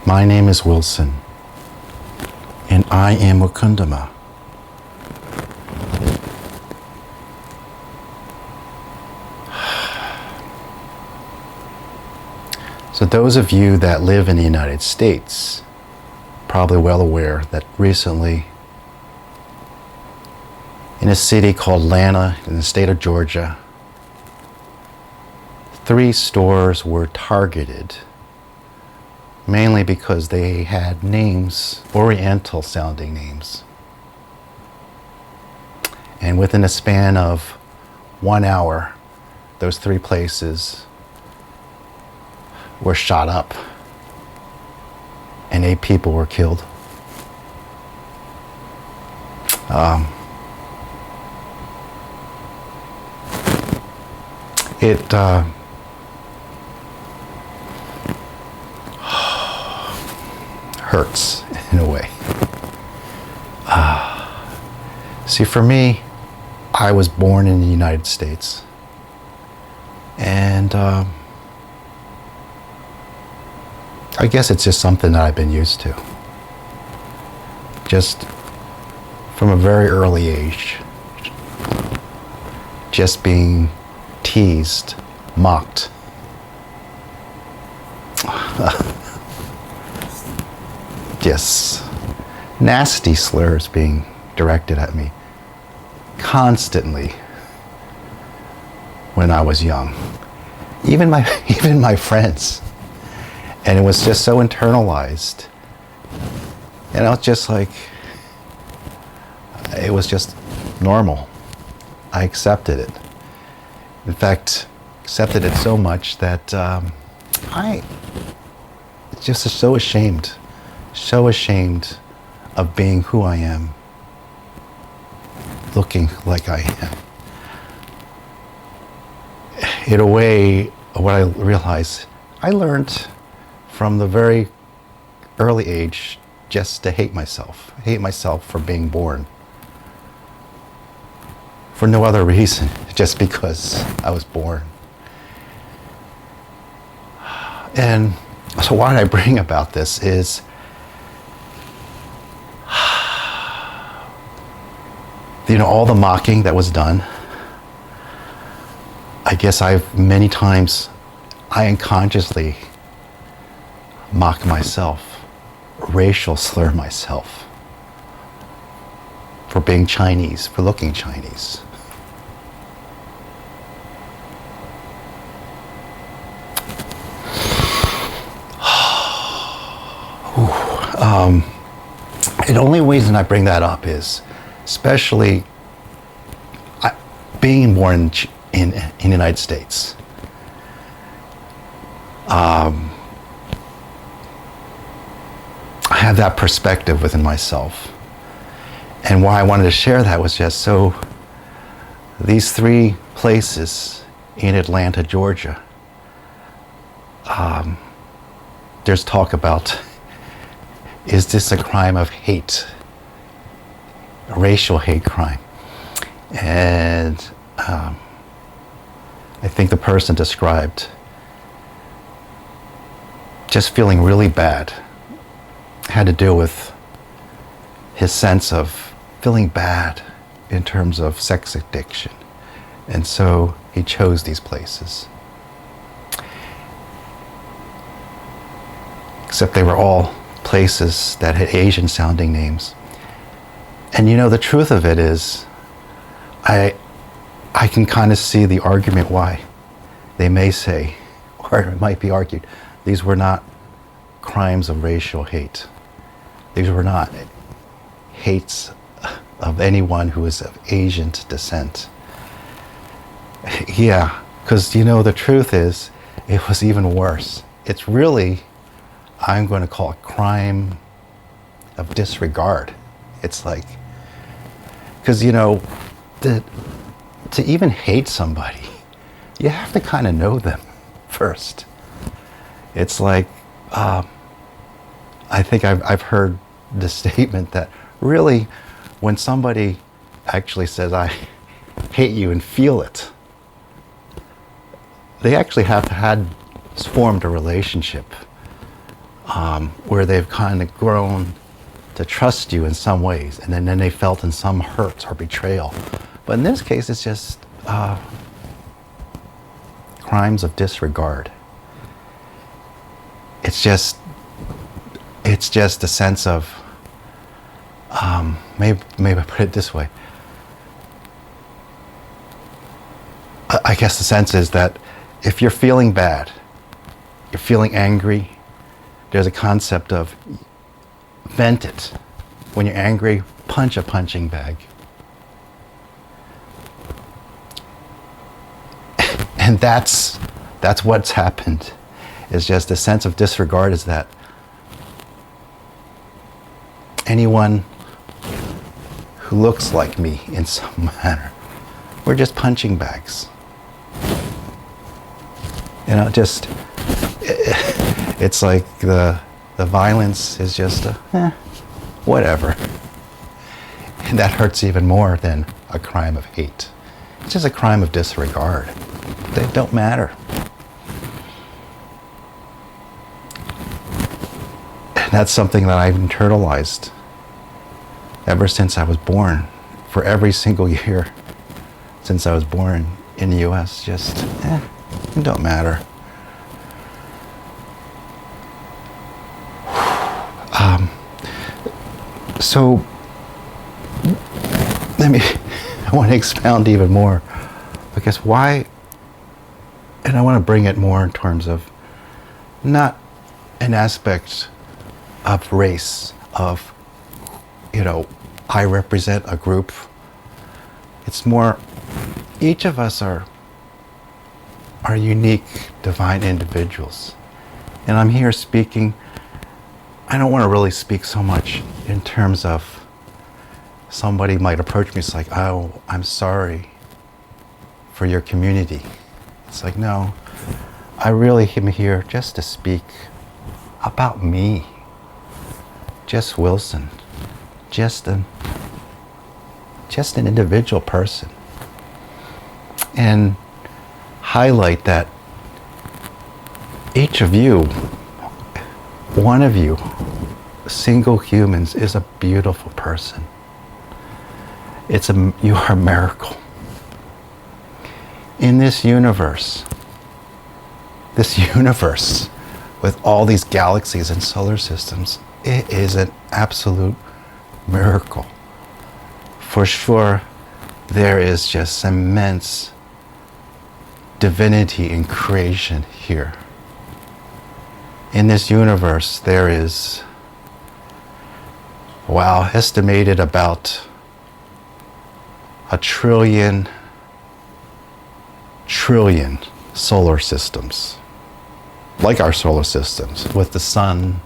My name is Wilson, and I am WakundaMa. So those of you that live in the United States, probably well aware that recently in a city called Atlanta in the state of Georgia, 3 stores were targeted, mainly because they had names, Oriental sounding names. And within a span of 1 hour, those 3 places were shot up and 8 people were killed. It hurts in a way. See, for me, I was born in the United States, and I guess it's just something that I've been used to. Just from a very early age, just being teased, mocked. Just nasty slurs being directed at me constantly when I was young. Even my friends. And it was just so internalized. And I was just like, it was just normal. I accepted it. In fact, accepted it so much that I just was so ashamed of being who I am, looking like I am. In a way, what I realized, I learned from the very early age just to hate myself for being born. For no other reason, just because I was born. And so what I bring about this is, all the mocking that was done. I guess many times I unconsciously mock myself, racial slur myself for being Chinese, for looking Chinese. The only reason I bring that up is, especially being born in the United States. I have that perspective within myself. And why I wanted to share that was just so these 3 places in Atlanta, Georgia, there's talk about, is this a crime of hate? A racial hate crime? And I think the person described just feeling really bad. Had to do with his sense of feeling bad in terms of sex addiction. And so he chose these places. Except they were all places that had Asian sounding names. And the truth of it is, I can kind of see the argument why they may say, or it might be argued, these were not crimes of racial hate. These were not hates of anyone who is of Asian descent. Yeah, because the truth is, it was even worse. It's really, I'm going to call it crime of disregard. It's like, because to even hate somebody, you have to kind of know them first. It's like, I think I've heard the statement that really, when somebody actually says, I hate you and feel it, they actually have had formed a relationship where they've kind of grown to trust you in some ways, and then they felt in some hurt or betrayal. But in this case, it's just crimes of disregard. It's just a sense of, maybe I put it this way. I guess the sense is that if you're feeling bad, you're feeling angry, there's a concept of vent it. When you're angry, punch a punching bag. And that's what's happened. It's just a sense of disregard is that anyone who looks like me in some manner, we're just punching bags. You know, just, it's like the violence is just whatever. And that hurts even more than a crime of hate. It's just a crime of disregard. They don't matter. And that's something that I've internalized ever since I was born. For every single year since I was born in the US, just, it don't matter. So, I want to expound even more. Because why, and I want to bring it more in terms of not an aspect of race, of, I represent a group. It's more, each of us are unique, divine individuals. And I'm here speaking, I don't want to really speak so much in terms of somebody might approach me, it's like, oh, I'm sorry for your community. It's like, no, I really am here just to speak about me. Just Wilson. Just an individual person. And highlight that each of you, one of you, single humans, is a beautiful person. You are a miracle. In this universe with all these galaxies and solar systems, it is an absolute miracle. For sure, there is just immense divinity in creation here. In this universe, there is, estimated about a trillion solar systems, like our solar systems, with the sun,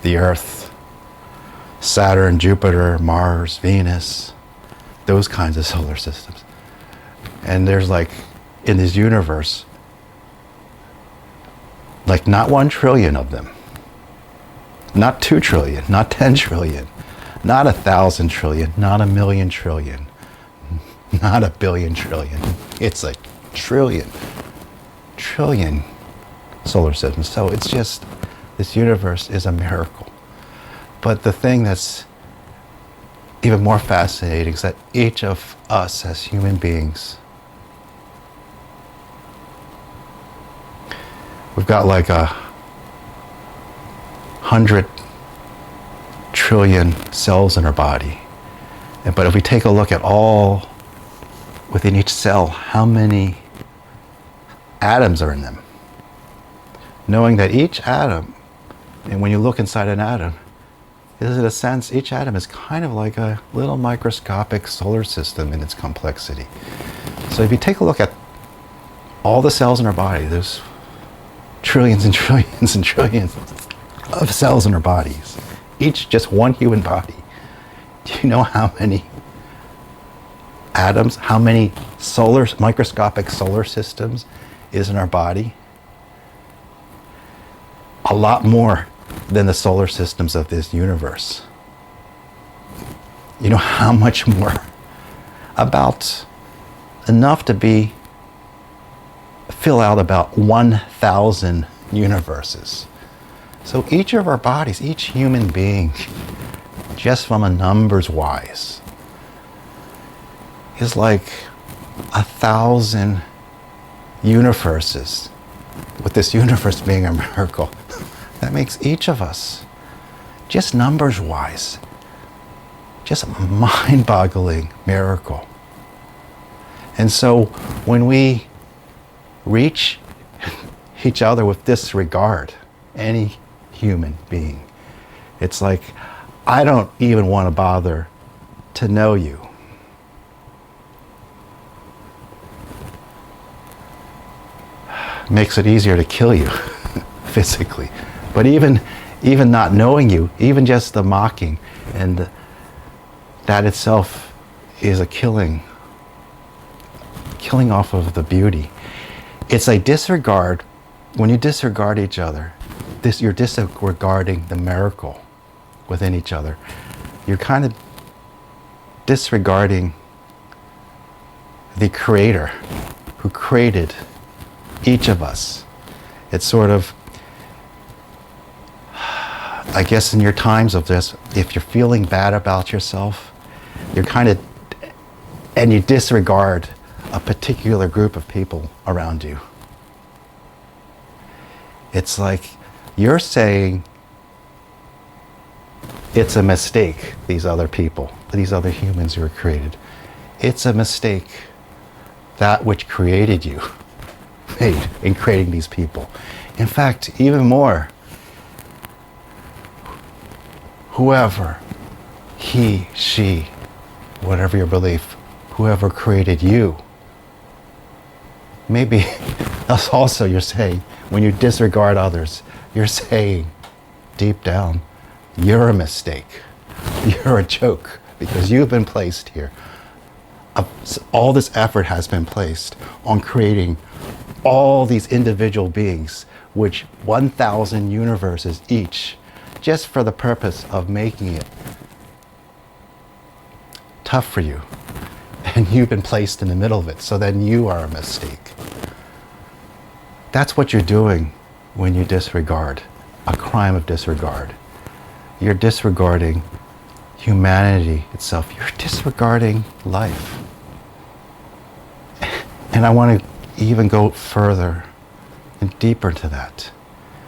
the earth, Saturn, Jupiter, Mars, Venus, those kinds of solar systems. And there's in this universe, not 1 trillion of them, not 2 trillion, not 10 trillion, not 1,000 trillion, not 1,000,000 trillion, not 1,000,000,000 trillion. It's a trillion solar systems. So it's just, this universe is a miracle. But the thing that's even more fascinating is that each of us as human beings, we've got 100 trillion cells in our body. But if we take a look at all within each cell, how many atoms are in them? Knowing that each atom, and when you look inside an atom, is in a sense, each atom is kind of like a little microscopic solar system in its complexity. So if you take a look at all the cells in our body, there's trillions and trillions and trillions of cells in our bodies, each just one human body. Do you know how many atoms, how many microscopic solar systems is in our body? A lot more than the solar systems of this universe. You know how much more? About enough to fill out about 1,000 universes. So each of our bodies, each human being, just from a numbers wise, is like 1,000 universes, with this universe being a miracle. That makes each of us, just numbers wise, just a mind-boggling miracle. And so when we reach each other with disregard, any human being, it's like, I don't even want to bother to know you. Makes it easier to kill you physically. But even not knowing you, even just the mocking, and that itself is a killing off of the beauty. It's a disregard. When you disregard each other, you're disregarding the miracle within each other. You're kind of disregarding the Creator who created each of us. It's sort of, I guess in your times of this, if you're feeling bad about yourself, you're kind of, and you disregard a particular group of people around you. It's like you're saying it's a mistake, these other people, these other humans who were created. It's a mistake, that which created you made in creating these people. In fact, even more, whoever, he, she, whatever your belief, whoever created you, maybe that's also you're saying, when you disregard others, you're saying deep down, you're a mistake. You're a joke because you've been placed here. All this effort has been placed on creating all these individual beings, which 1,000 universes each, just for the purpose of making it tough for you. And you've been placed in the middle of it, so then you are a mistake. That's what you're doing when you disregard, a crime of disregard. You're disregarding humanity itself. You're disregarding life. And I want to even go further and deeper into that,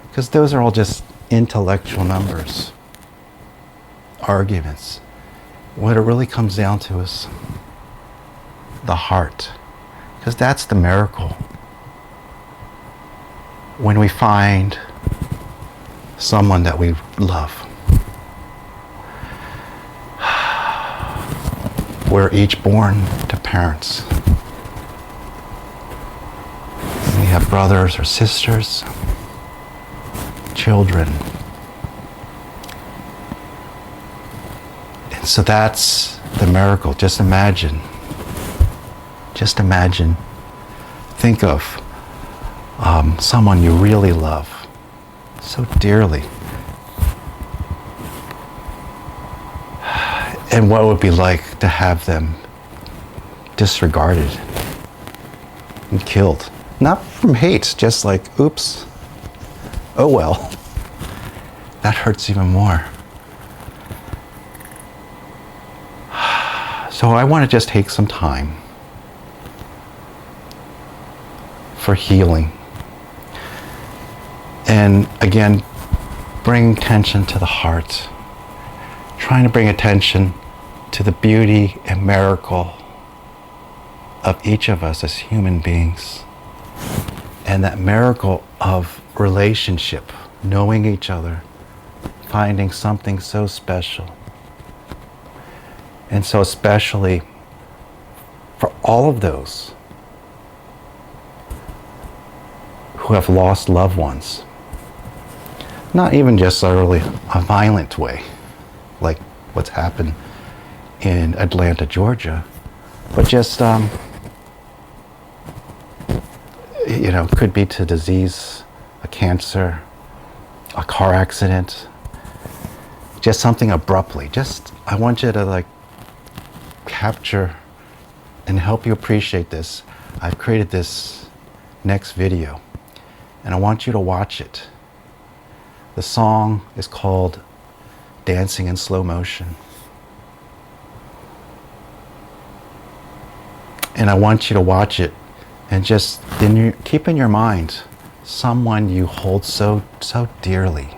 because those are all just intellectual numbers, arguments. What it really comes down to is the heart, because that's the miracle. When we find someone that we love, we're each born to parents. We have brothers or sisters, children. And so that's the miracle. Just imagine, think of someone you really love so dearly. And what it would be like to have them disregarded and killed. Not from hate, just like, oops, oh well. That hurts even more. So I want to just take some time for healing. And again, bring attention to the heart. Trying to bring attention to the beauty and miracle of each of us as human beings. And that miracle of relationship, knowing each other, finding something so special. And so especially for all of those who have lost loved ones. Not even just a violent way, like what's happened in Atlanta, Georgia, but just, could be to disease, a cancer, a car accident, just something abruptly. I want you to capture and help you appreciate this. I've created this next video, and I want you to watch it. The song is called Dancing in Slow Motion. And I want you to watch it and just keep in your mind someone you hold so dearly.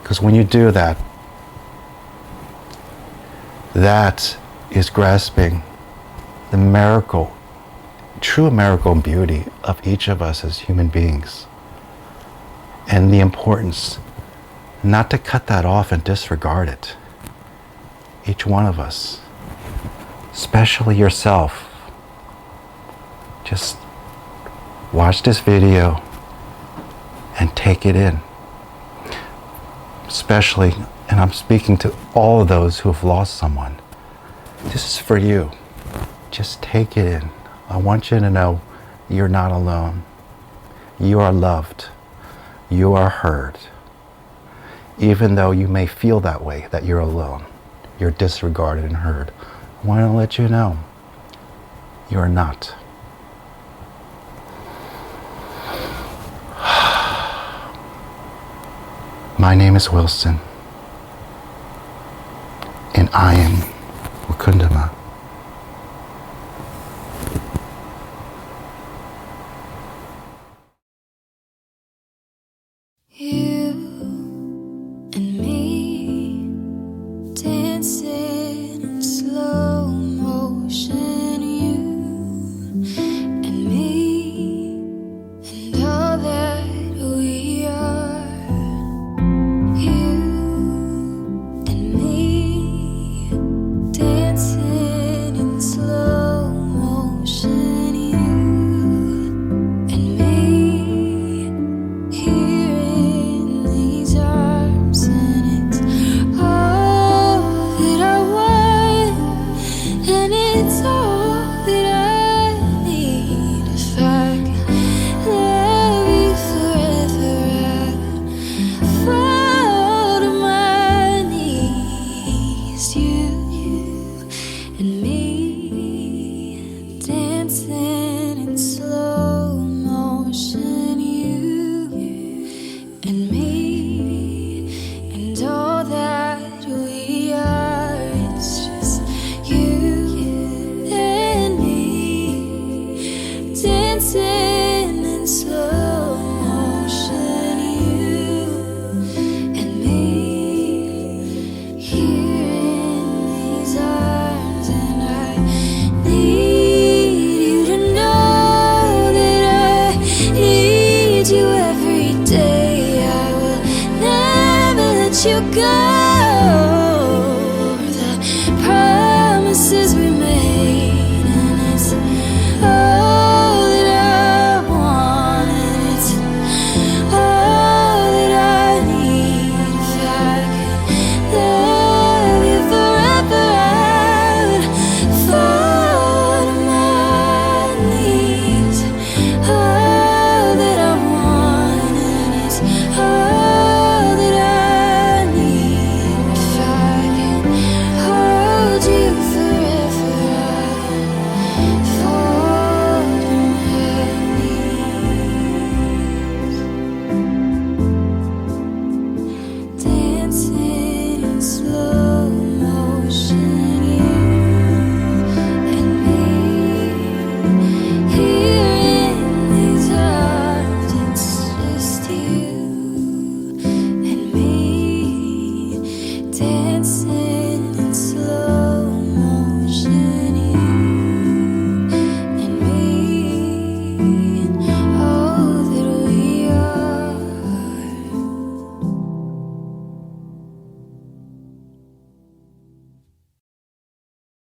Because when you do that, that is grasping the miracle, true miracle and beauty of each of us as human beings. And the importance not to cut that off and disregard it. Each one of us, especially yourself, just watch this video and take it in. Especially, and I'm speaking to all of those who have lost someone. This is for you. Just take it in. I want you to know you're not alone. You are loved. You are heard. Even though you may feel that way, that you're alone, you're disregarded and heard, I want to let you know you're not. My name is Wilson, and I am WakundaMa. You and me dancing in slow motion. You and me and all that we are. You and me dancing in slow motion. You and me here in these arms, and it's all that I want, and it's all that I need. If I could love you forever, I'd fall to my knees. You and me dancing in slow motion. You and me and all that we are. It's just you and me dancing in slow motion. You and me here in these arms, and I need you to know that I need you every day. I will never let you go.